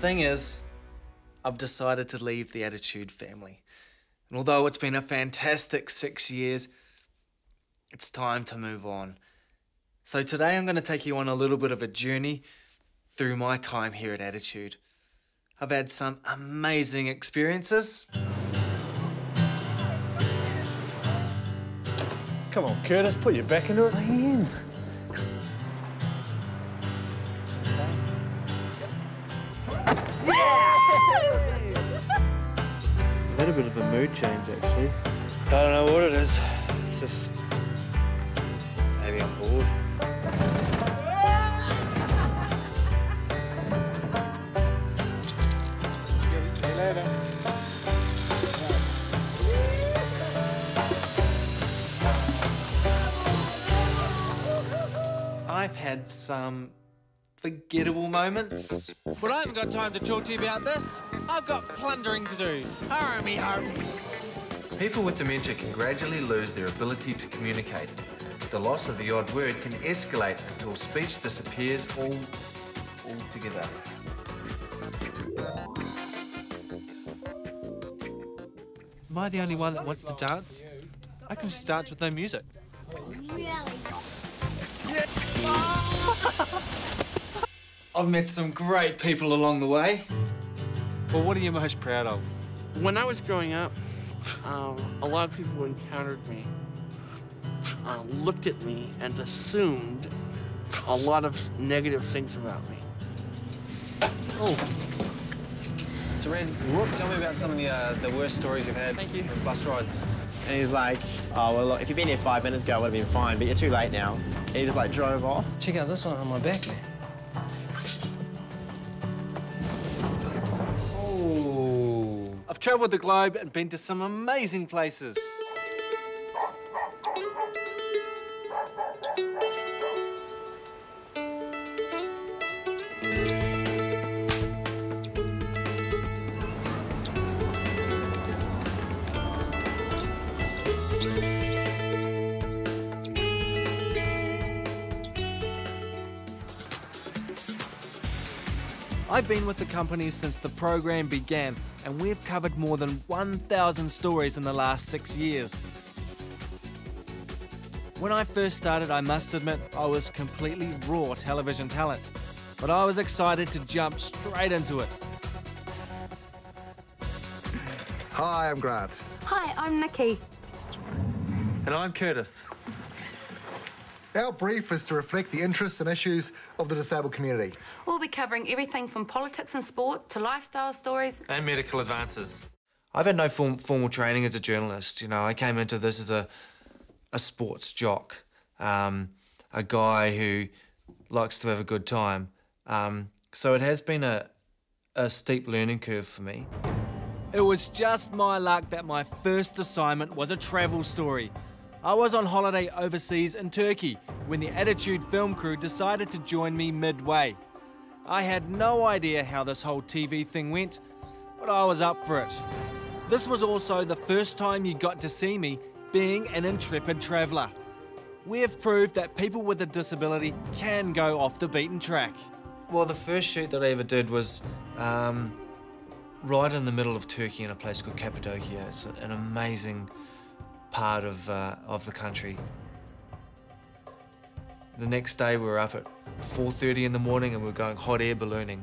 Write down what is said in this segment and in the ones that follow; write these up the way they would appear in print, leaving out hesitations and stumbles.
thing is, I've decided to leave the Attitude family. And although it's been a fantastic 6 years, it's time to move on. So today I'm going to take you on a little bit of a journey through my time here at Attitude. I've had some amazing experiences. Come on, Curtis, put your back into it. I am. I've had a bit of a mood change, actually. I don't know what it is. It's just... maybe I'm bored. See you later. I've had some forgettable moments. But I haven't got time to talk to you about this. I've got plundering to do. Hurry me, hurries. People with dementia can gradually lose their ability to communicate. The loss of the odd word can escalate until speech disappears altogether. Am I the only one that wants to dance? I can just dance with no music. Really? I've met some great people along the way. Well, what are you most proud of? When I was growing up, a lot of people who encountered me looked at me and assumed a lot of negative things about me. Oh. So, Red, tell me about some of the worst stories you've had on bus rides. And he's like, oh, well, look, if you'd been here 5 minutes ago, it would have been fine, but you're too late now. And he just, like, drove off. Check out this one on my back, man. Oh. I've travelled the globe and been to some amazing places. I've been with the company since the program began, and we've covered more than 1,000 stories in the last 6 years. When I first started, I must admit, I was completely raw television talent, but I was excited to jump straight into it. Hi, I'm Grant. Hi, I'm Nikki. And I'm Curtis. Our brief is to reflect the interests and issues of the disabled community. We'll be covering everything from politics and sport to lifestyle stories. And medical advances. I've had no formal training as a journalist. You know, I came into this as a sports jock, a guy who likes to have a good time. So it has been a steep learning curve for me. It was just my luck that my first assignment was a travel story. I was on holiday overseas in Turkey when the Attitude film crew decided to join me midway. I had no idea how this whole TV thing went, but I was up for it. This was also the first time you got to see me being an intrepid traveller. We have proved that people with a disability can go off the beaten track. Well, the first shoot that I ever did was right in the middle of Turkey in a place called Cappadocia. It's an amazing part of the country. The next day we were up at 4:30 in the morning and we were going hot air ballooning,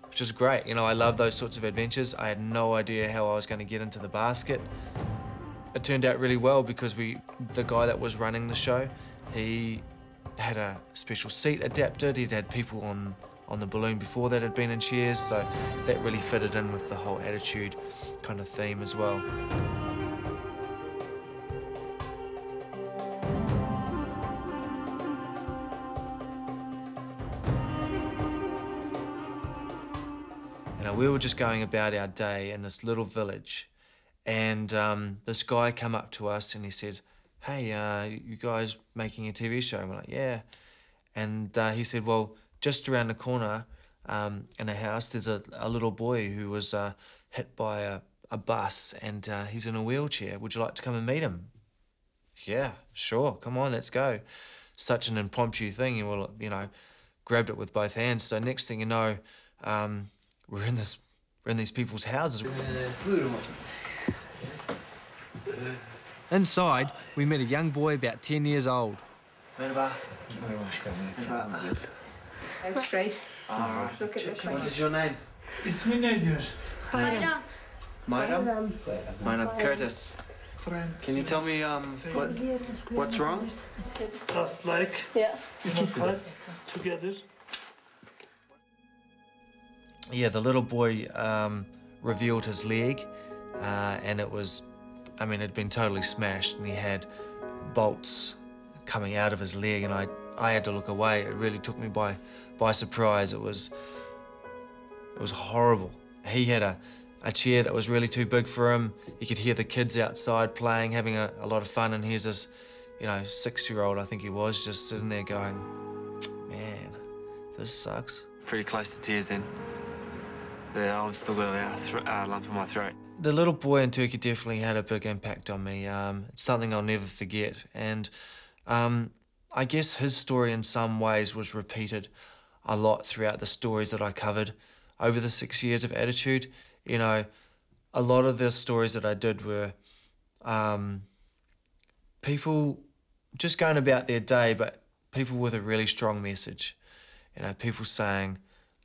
which is great. You know, I love those sorts of adventures. I had no idea how I was going to get into the basket. It turned out really well because the guy that was running the show, he had a special seat adapted. He'd had people on the balloon before that had been in chairs, so that really fitted in with the whole Attitude kind of theme as well. We were just going about our day in this little village, and this guy came up to us and he said, "Hey, you guys making a TV show?" And we're like, "Yeah." And he said, "Well, just around the corner in a house, there's a little boy who was hit by a bus, and he's in a wheelchair. Would you like to come and meet him?" "Yeah, sure, come on, let's go." Such an impromptu thing, and we'll, you know, grabbed it with both hands. So next thing you know, we're in these people's houses. Inside, we met a young boy about 10 years old. I'm straight. What is your name? İsmi nedir? Mayram? Mayram. Curtis. Can you tell me what's wrong? Just like together. Yeah, the little boy revealed his leg, and it was, I mean, it had been totally smashed, and he had bolts coming out of his leg, and I had to look away. It really took me by surprise. It was horrible. He had a chair that was really too big for him. You could hear the kids outside playing, having a lot of fun, and here's this, 6-year-old, I think he was, just sitting there going, man, this sucks. Pretty close to tears then. Yeah, I've still got a lump in my throat. The little boy in Turkey definitely had a big impact on me. It's something I'll never forget. And I guess his story in some ways was repeated a lot throughout the stories that I covered over the 6 years of Attitude. A lot of the stories that I did were people just going about their day, but people with a really strong message. People saying,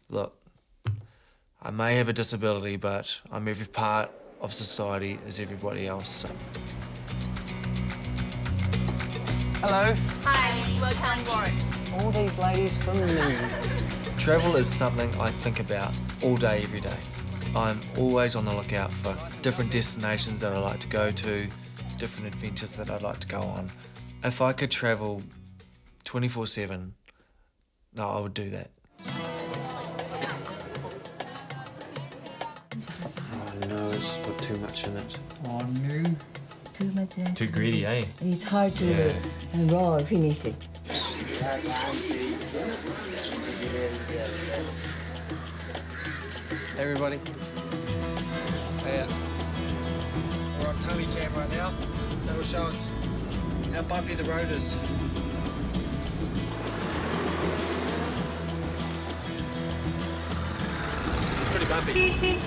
look, I may have a disability, but I'm every part of society as everybody else. Hello. Hi, welcome aboard. All these ladies from me. Travel is something I think about all day, every day. I'm always on the lookout for different destinations that I like to go to, different adventures that I'd like to go on. If I could travel 24/7, no, I would do that. Oh no, it's put too much in it. Oh no. Too much. Too greedy, eh? It's hard to raw finish it. Hey everybody. Hey, We're on Tommy Cam right now. That'll show us how bumpy the road is. it's pretty bumpy.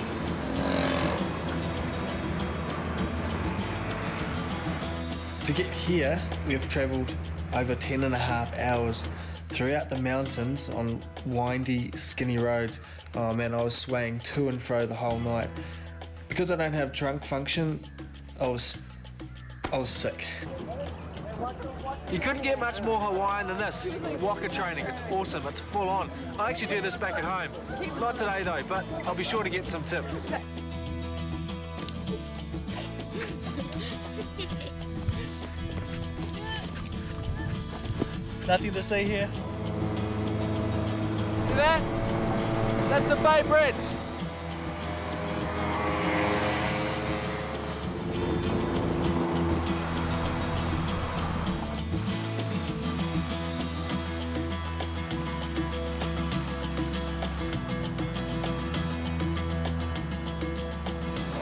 To get here, we have travelled over 10.5 hours throughout the mountains on windy, skinny roads. Oh man, I was swaying to and fro the whole night. Because I don't have trunk function, I was sick. You couldn't get much more Hawaiian than this. Waka training, it's awesome, it's full on. I actually do this back at home. Not today though, but I'll be sure to get some tips. Nothing to see here. See that? That's the Bay Bridge.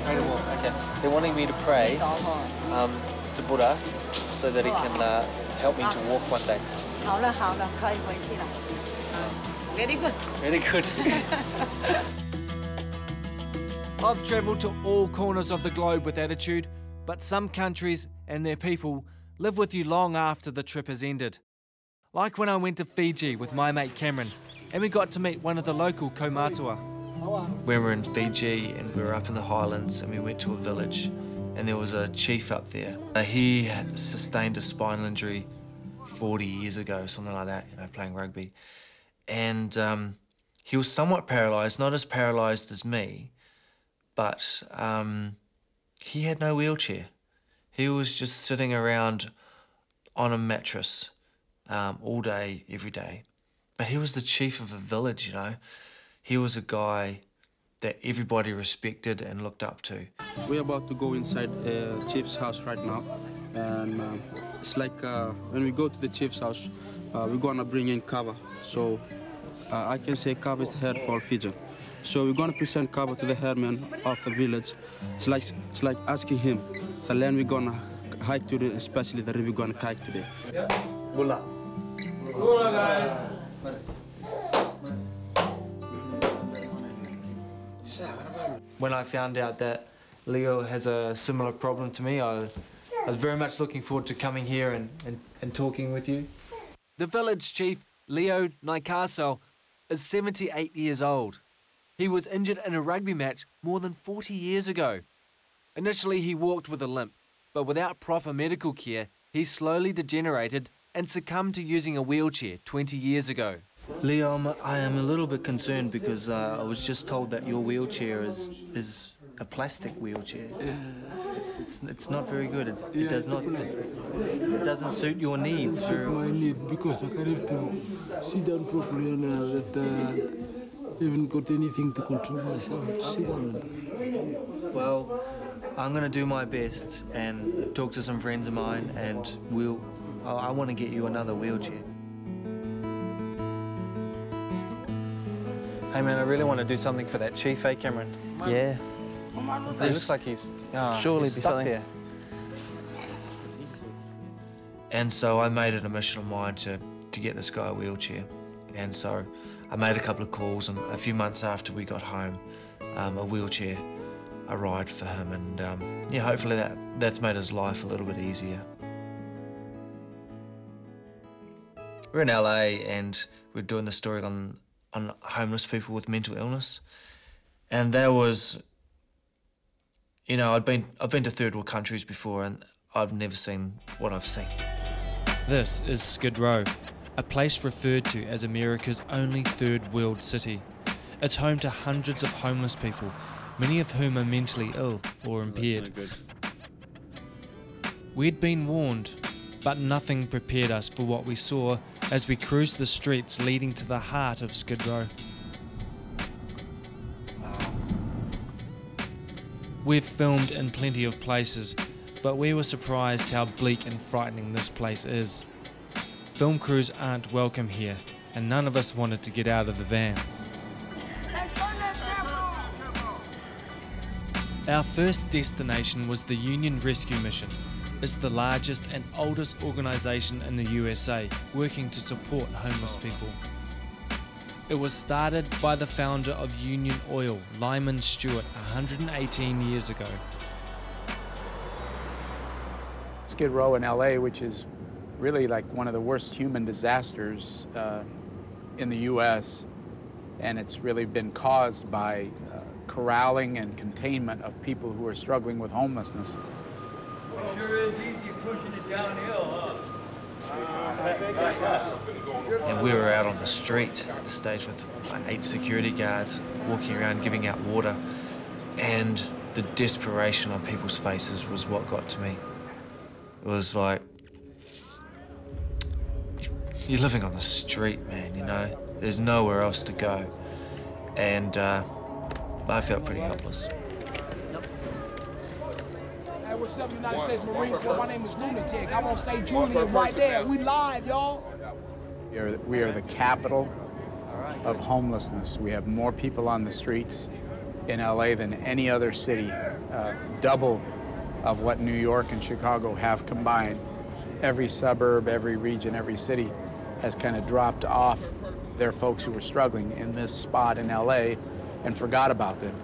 Okay. They're wanting me to pray to Buddha so that he can help me to walk one day. 好了好了，可以回去了。Very good. Very good. I've travelled to all corners of the globe with Attitude, but some countries and their people live with you long after the trip has ended. Like when I went to Fiji with my mate Cameron, and we got to meet one of the local kaumatua. We were in Fiji and we were up in the highlands and we went to a village and there was a chief up there. He sustained a spinal injury 40 years ago, something like that, playing rugby. And he was somewhat paralysed, not as paralysed as me, but he had no wheelchair. He was just sitting around on a mattress all day, every day. But he was the chief of a village, He was a guy that everybody respected and looked up to. We're about to go inside chief's house right now. And it's like when we go to the chief's house, we're gonna bring in kava. So I can say kava is the head for Fijian. So we're gonna present kava to the headman of the village. It's like asking him the land we're gonna hike today, especially the river we're gonna hike today. Yeah. Bula. Bula, guys. When I found out that Leo has a similar problem to me, I was very much looking forward to coming here and talking with you. The village chief, Leo Naikaso, is 78 years old. He was injured in a rugby match more than 40 years ago. Initially, he walked with a limp, but without proper medical care, he slowly degenerated and succumbed to using a wheelchair 20 years ago. Leo, I am a little bit concerned because I was just told that your wheelchair is a plastic wheelchair. It's not very good. It doesn't suit your needs very well. I need because I can't to sit down properly and that even got anything to control myself. Sit down. Well, I'm gonna do my best and talk to some friends of mine, and I want to get you another wheelchair. Hey man, I really want to do something for that chief, eh, Cameron? Yeah. He looks like he's surely he's be stuck something. there. And so I made it a mission of mine to get this guy a wheelchair. And so I made a couple of calls, and a few months after we got home, a wheelchair arrived for him, and yeah, hopefully that's made his life a little bit easier. We're in LA, and we're doing the story on homeless people with mental illness, and there was, you know, I've been to third world countries before, and I've never seen what I've seen. This is Skid Row, a place referred to as America's only third world city. It's home to hundreds of homeless people, many of whom are mentally ill or impaired. We'd been warned, but nothing prepared us for what we saw as we cruised the streets leading to the heart of Skid Row. We've filmed in plenty of places, but we were surprised how bleak and frightening this place is. Film crews aren't welcome here, and none of us wanted to get out of the van. Our first destination was the Union Rescue Mission. It's the largest and oldest organisation in the USA working to support homeless people. It was started by the founder of Union Oil, Lyman Stewart, 118 years ago. Skid Row in LA, which is really like one of the worst human disasters in the US, and it's really been caused by corralling and containment of people who are struggling with homelessness. Sure is easy pushing it downhill, And we were out on the street at the stage with 8 security guards walking around giving out water, and the desperation on people's faces was what got to me. It was like, you're living on the street, man, you know? There's nowhere else to go. And I felt pretty helpless. Hey, what's up, United States Marine Corps? My name is Lunatic. I'm on St. Julian right there. We live, y'all. We are the capital of homelessness. We have more people on the streets in LA than any other city, double of what New York and Chicago have combined. Every suburb, every region, every city has kind of dropped off their folks who were struggling in this spot in LA and forgot about them.